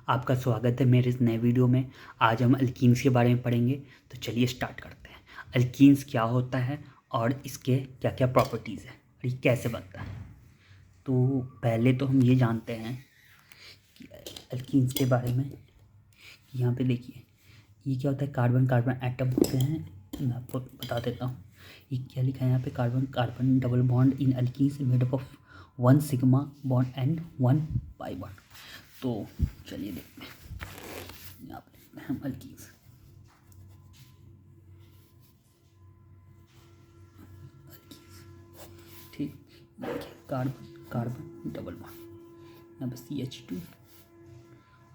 आपका स्वागत है मेरे इस नए वीडियो में। आज हम अल्कीन्स के बारे में पढ़ेंगे, तो चलिए स्टार्ट करते हैं। अल्कीन्स क्या होता है और इसके क्या क्या प्रॉपर्टीज़ है और ये कैसे बनता है। तो पहले तो हम ये जानते हैं कि अल्कीन्स के बारे में कि यहाँ पे देखिए ये क्या होता है, कार्बन कार्बन एटम होते हैं। मैं आपको बता देता हूँ ये क्या लिखा है यहाँ पे। Carbon carbon double bond in alkenes made up of 1 sigma bond and 1 pi bond. तो चलिए देखते हैं यहाँ पे हम अल्कीन्स। ठीक, देखिए कार्बन कार्बन डबल बॉन्ड, यहाँ पे CH2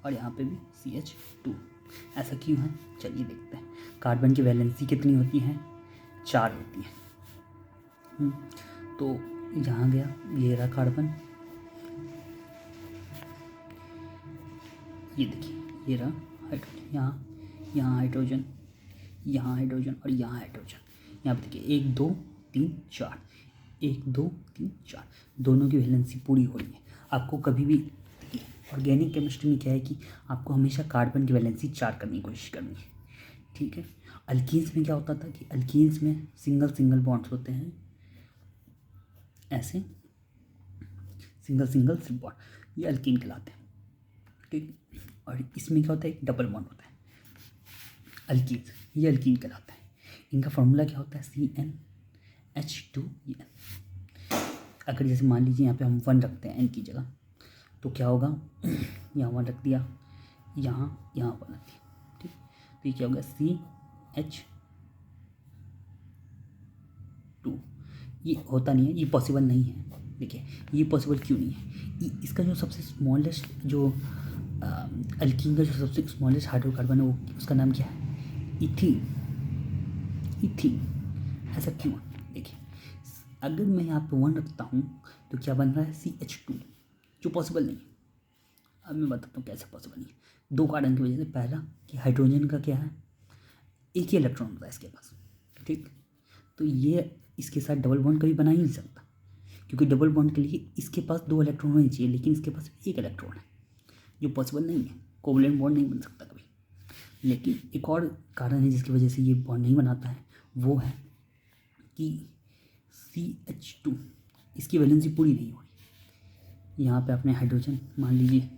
और यहाँ पे भी CH2। ऐसा क्यों है, चलिए देखते हैं। कार्बन की वैलेंसी कितनी होती है, 4 होती है। तो यहाँ गया, ये रहा कार्बन, ये देखिए ये रहा हाइड्रोजन, यहाँ हाइड्रोजन, यहाँ हाइड्रोजन और यहाँ हाइड्रोजन। यहाँ पे देखिए 1 2 3 4, 1 2 3 4, दोनों की वैलेंसी पूरी हो रही है। आपको कभी भी ऑर्गेनिक केमिस्ट्री में क्या है कि आपको हमेशा कार्बन की वैलेंसी 4 करने की कोशिश करनी है, ठीक है। अल्कीन्स में क्या होता था कि अल्कीन्स में सिंगल सिंगल बॉन्ड्स होते हैं, ऐसे सिंगल सिंगल बॉन्ड, ये अल्कीन कहलाते हैं, ठीक। और इसमें क्या होता है, एक डबल बॉन्ड होता है अल्कीन्स, ये अल्कीन कहलाता है। इनका फॉर्मूला क्या होता है, CnH2n। अगर जैसे मान लीजिए यहाँ पे हम 1 रखते हैं n की जगह, तो क्या होगा, यहाँ 1 रख दिया, यहाँ 1 रख दिया, ठीक। तो ये क्या होगा, CH2। ये होता नहीं है, ये पॉसिबल नहीं है। देखिए ये पॉसिबल क्यों नहीं है, इसका जो सबसे स्मॉलेस्ट जो अल्कीन का जो सबसे स्मॉलेस्ट हाइड्रोकार्बन है वो उसका नाम क्या है, इथीन। ऐसा क्यों है, देखिए अगर मैं यहाँ पे 1 रखता हूँ तो क्या बन रहा है, CH2, जो पॉसिबल नहीं है। अब मैं बताता हूँ कैसे पॉसिबल नहीं है। 2 कारण की वजह से। पहला कि हाइड्रोजन का क्या है, एक ही इलेक्ट्रॉन होता है इसके पास, ठीक। तो ये इसके साथ डबल बॉन्ड कभी बना ही नहीं सकता, क्योंकि डबल बॉन्ड के लिए इसके पास 2 इलेक्ट्रॉन होने चाहिए, लेकिन इसके पास 1 इलेक्ट्रॉन है, जो पॉसिबल नहीं है। कोवलेंट बॉन्ड नहीं बन सकता कभी। लेकिन एक और कारण है जिसकी वजह से ये बॉन्ड नहीं बनाता है, वो है कि CH2 इसकी वैलेंसी पूरी नहीं हो रही। यहाँ पे आपने हाइड्रोजन मान लीजिए,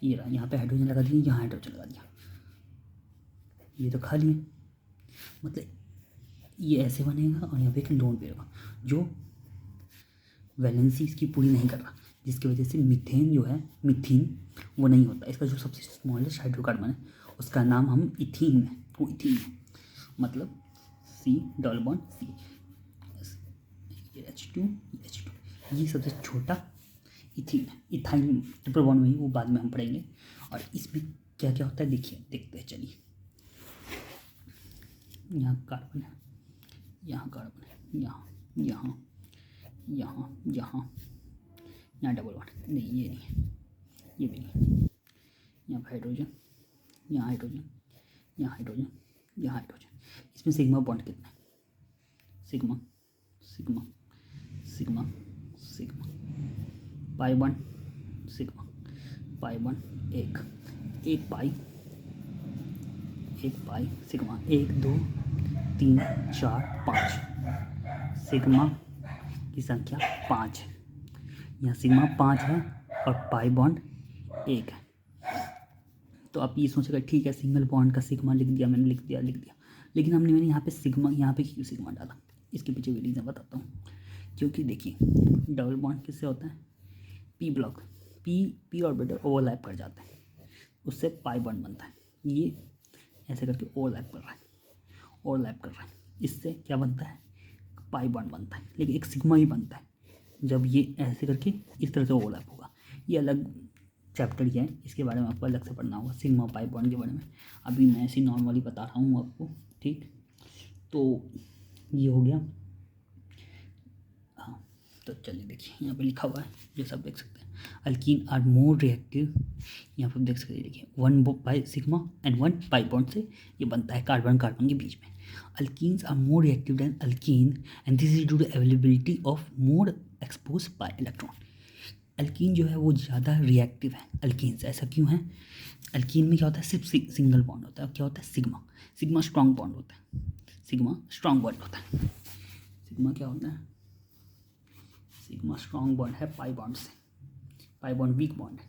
ये रहा, यहाँ पे हाइड्रोजन लगा दिया, यहाँ हाइड्रोजन लगा दिया, ये तो खाली है। मतलब ये ऐसे बनेगा और यहाँ पे एक लोन पेयर होगा जो वैलेंसी इसकी पूरी नहीं कर रहा, जिसकी वजह से मीथेन जो है, मीथीन वो नहीं होता। इसका जो सबसे स्मॉलेस्ट हाइड्रोकार्बन है उसका नाम हम इथीन में, वो इथीन है, मतलब C double bond C, H2 ये सबसे छोटा इथीन है। इथाइन ट्रिपल बॉन्ड में ही, वो बाद में हम पढ़ेंगे। और इसमें क्या क्या होता है देखिए, देखते हैं चलिए। यहाँ कार्बन है, यहाँ कार्बन है, यहाँ डबल बॉन्ड नहीं, ये नहीं है, ये भी नहीं। यहाँ हाइड्रोजन, यहाँ हाइड्रोजन, यहाँ हाइड्रोजन, यहाँ हाइड्रोजन। इसमें सिग्मा बॉन्ड कितना है, sigma sigma sigma sigma, pi bond, sigma pi bond, एक पाई सिग्मा, 1 2 3 4 5, सिग्मा की संख्या 5 है, यहाँ सिग्मा 5 है और पाई बॉन्ड 1 है। तो आप ये सोचेगा ठीक है, सिंगल बॉन्ड का सिग्मा लिख दिया मैंने, लिख दिया, लेकिन मैंने यहाँ पे सिग्मा, यहाँ पे क्यों सिग्मा डाला, इसके पीछे भी रीज़न बताता हूँ। क्योंकि देखिए डबल बॉन्ड किससे होता है, P block, P orbital overlap कर जाते हैं, उससे पाई बॉन्ड बनता है। ये ऐसे करके ओवरलैप कर रहा है, इससे क्या बनता है, पाई बॉन्ड बनता है। लेकिन एक सिग्मा ही बनता है जब ये ऐसे करके इस तरह से ओवरलैप होगा। ये अलग चैप्टर क्या है, इसके बारे में आपको अलग से पढ़ना होगा, सिग्मा पाई बॉन्ड के बारे में। अभी मैं ऐसे नॉर्मली बता रहा हूँ आपको, ठीक। तो ये हो गया, हाँ। तो चलिए देखिए यहाँ पे लिखा हुआ है, जो सब देख सकते हैं, अल्कीन आर मोर रिएक्टिव। यहाँ पर देख सकते हैं, देखिए 1 pi sigma and 1 pi bond से ये बनता है कार्बन कार्बन के बीच में। Alkynes are more reactive than alkene and this is due to availability of more expose pi electron. Alkene जो है वो ज़्यादा रिएक्टिव है अल्कीन से। ऐसा क्यों है? अल्कीन में क्या होता है, सिर्फ सिंगल बॉन्ड होता है। क्या होता है? सिग्मा। सिग्मा स्ट्रॉन्ग बॉन्ड होता है। सिग्मा स्ट्रॉन्ग बॉन्ड होता है। सिग्मा क्या होता है? सिग्मा स्ट्रॉन्ग बॉन्ड है पाई बॉन्ड से। पाई बॉन्ड वीक बॉन्ड है,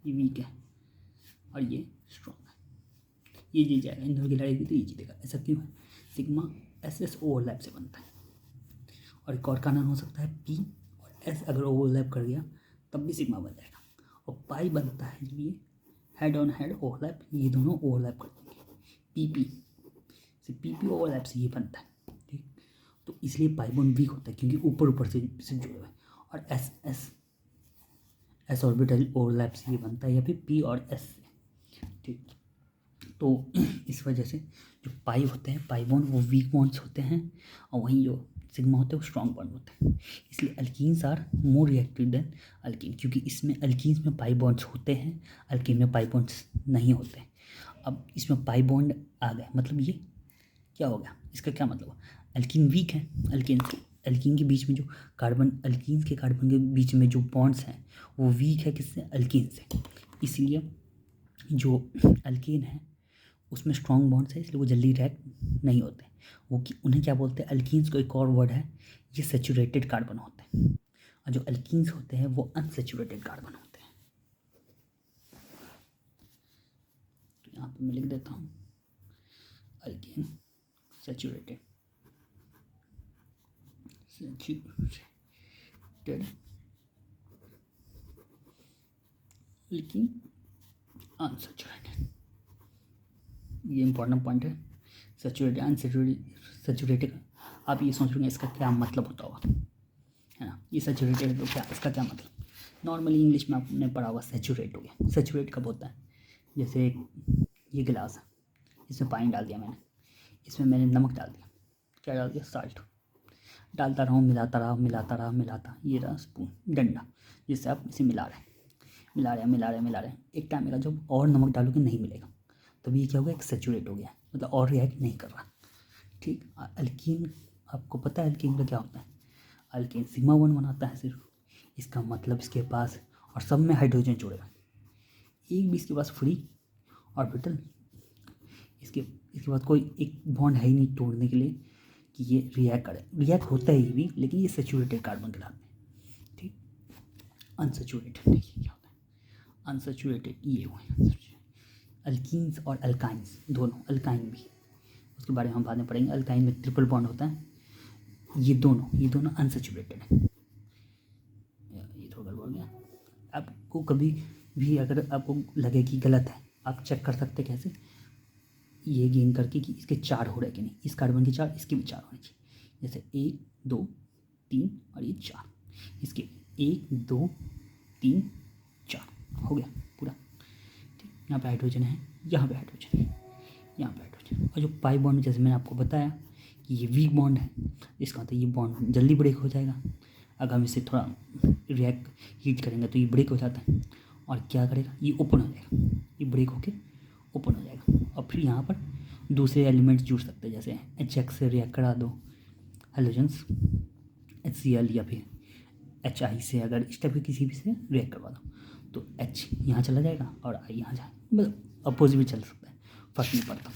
ये वीक है और ये स्ट्रॉन्ग है। ये जीत जाएगा, इन दोनों की लड़ाई तो ये जीतेगा। ऐसा क्यों है? सिग्मा एस एस ओवरलैप से बनता है। और एक और कानून हो सकता है पी और एस अगर ओवरलैप कर गया तब भी सिग्मा बन जाएगा। और पाई बनता है जब ये हेड ऑन हेड ओवरलैप, ये दोनों ओवरलैप कर देंगे। पीपी से पीपी ओवरलैप से ये बनता है। ठीक, तो इसलिए पाई बॉन्ड वीक होता है क्योंकि ऊपर ऊपर से जुड़े हुए हैं। और S S S orbital overlap से ये बनता है, या फिर पी और एस से। ठीक, तो इस वजह से जो पाई होते हैं, पाई बॉन्ड वो वीक बॉन्ड्स होते हैं और वहीं जो सिग्मा होते हैं वो स्ट्रॉन्ग बॉन्ड होते हैं। इसलिए alkynes are more reactive than alkene, क्योंकि इसमें अल्कीन्स में पाई बॉन्ड्स होते हैं, अल्कीन में पाई बॉन्ड्स नहीं होते। अब इसमें पाई बॉन्ड आ गए, मतलब ये क्या हो गया? इसका क्या मतलब? अल्कीन वीक है। अल्कीन के बीच में जो कार्बन, अल्कीन के कार्बन के बीच में जो बॉन्ड्स हैं वो वीक है। किससे? अल्कीन से। इसलिए जो अल्कीन है उसमें स्ट्रॉन्ग बॉन्ड्स है, इसलिए वो जल्दी रिएक्ट नहीं होते। वो उन्हें क्या बोलते हैं? अल्कीन्स को एक और वर्ड है, ये सैचुरेटेड कार्बन होते हैं। और जो अल्कीन्स होते हैं वो अनसैचुरेटेड कार्बन होते हैं। तो यहाँ पे मैं लिख देता हूँ अल्कीन सैचुरेटेड अल्कीन अनसैचुरेटेड। ये इंपॉर्टेंट पॉइंट है, सैचुरेटेड अनसैचुरेटेड। आप ये सोच रहे इसका क्या मतलब होता होगा, है ना? ये सैचुरेटेड तो क्या, इसका क्या मतलब? नॉर्मली इंग्लिश में आपने पढ़ा होगा सैचुरेट हो गया। सैचुरेट कब होता है? जैसे ये गिलास है, इसमें पानी डाल दिया मैंने, इसमें मैंने नमक डाल दिया, क्या डाल दिया? साल्ट। डालता रहा, मिलाता रहा, ये रहा स्पून, डंडा, जिससे आप इसे मिला रहे हैं। एक टाइम मेरा जब और नमक डालोगे नहीं मिलेगा, तभी ये क्या होगा? एक सैचुरेट हो गया, मतलब और रिएक्ट नहीं कर रहा। ठीक, अल्कीन आपको पता है अल्कीन का क्या होता है? अल्कीन सिग्मा बॉन्ड बनाता है सिर्फ। इसका मतलब इसके पास, और सब में हाइड्रोजन जुड़े हुए, एक भी इसके पास फ्री ऑर्बिटल, इसके पास कोई एक बॉन्ड है ही नहीं तोड़ने के लिए कि ये रिएक्ट करे। रिएक्ट होता है ये भी, लेकिन ये सैचुरेटेड कार्बन कहलाते हैं। ठीक, अनसैचुरेटेड देखिए क्या होता है? अनसैचुरेटेड ये हुए अल्कीन्स और अल्काइंस दोनों। अल्काइन भी उसके बारे में हम बाद में पढ़ेंगे। अल्काइन में ट्रिपल बॉन्ड होता है। ये दोनों अनसैचुरेटेड है। ये थोड़ा गड़बड़ गया। आपको कभी भी अगर आपको लगे कि गलत है, आप चेक कर सकते कैसे? ये गेन करके कि इसके 4 हो रहे कि नहीं, इस कार्बन के 4, इसके भी 4 होने चाहिए। जैसे 1 2 3 और ये 4, इसके 1 2 3 4 हो गया पूरा। ठीक, यहाँ पे हाइड्रोजन है, यहाँ पे हाइड्रोजन है, यहाँ पे हाइड्रोजन। और जो पाई बॉन्ड, जैसे मैंने आपको बताया कि ये वीक बॉन्ड है, इसका मतलब ये बॉन्ड जल्दी ब्रेक हो जाएगा। अगर हम इसे थोड़ा रिएक्ट हीट करेंगे तो ये ब्रेक हो जाता है। और क्या करेगा? ये ओपन हो जाएगा, ये ब्रेक होके ओपन हो जाएगा। और फिर यहाँ पर दूसरे एलिमेंट्स जुड़ सकते हैं, जैसे HX से रिएक्ट करा दो हेलोजन्स, HCl, या फिर HI से, अगर इस टाइप के किसी भी से रिएक्ट करवा दो तो H यहाँ चला जाएगा और I यहाँ जाए, मतलब अपोजिट भी चल सकता है, फर्क नहीं पड़ता।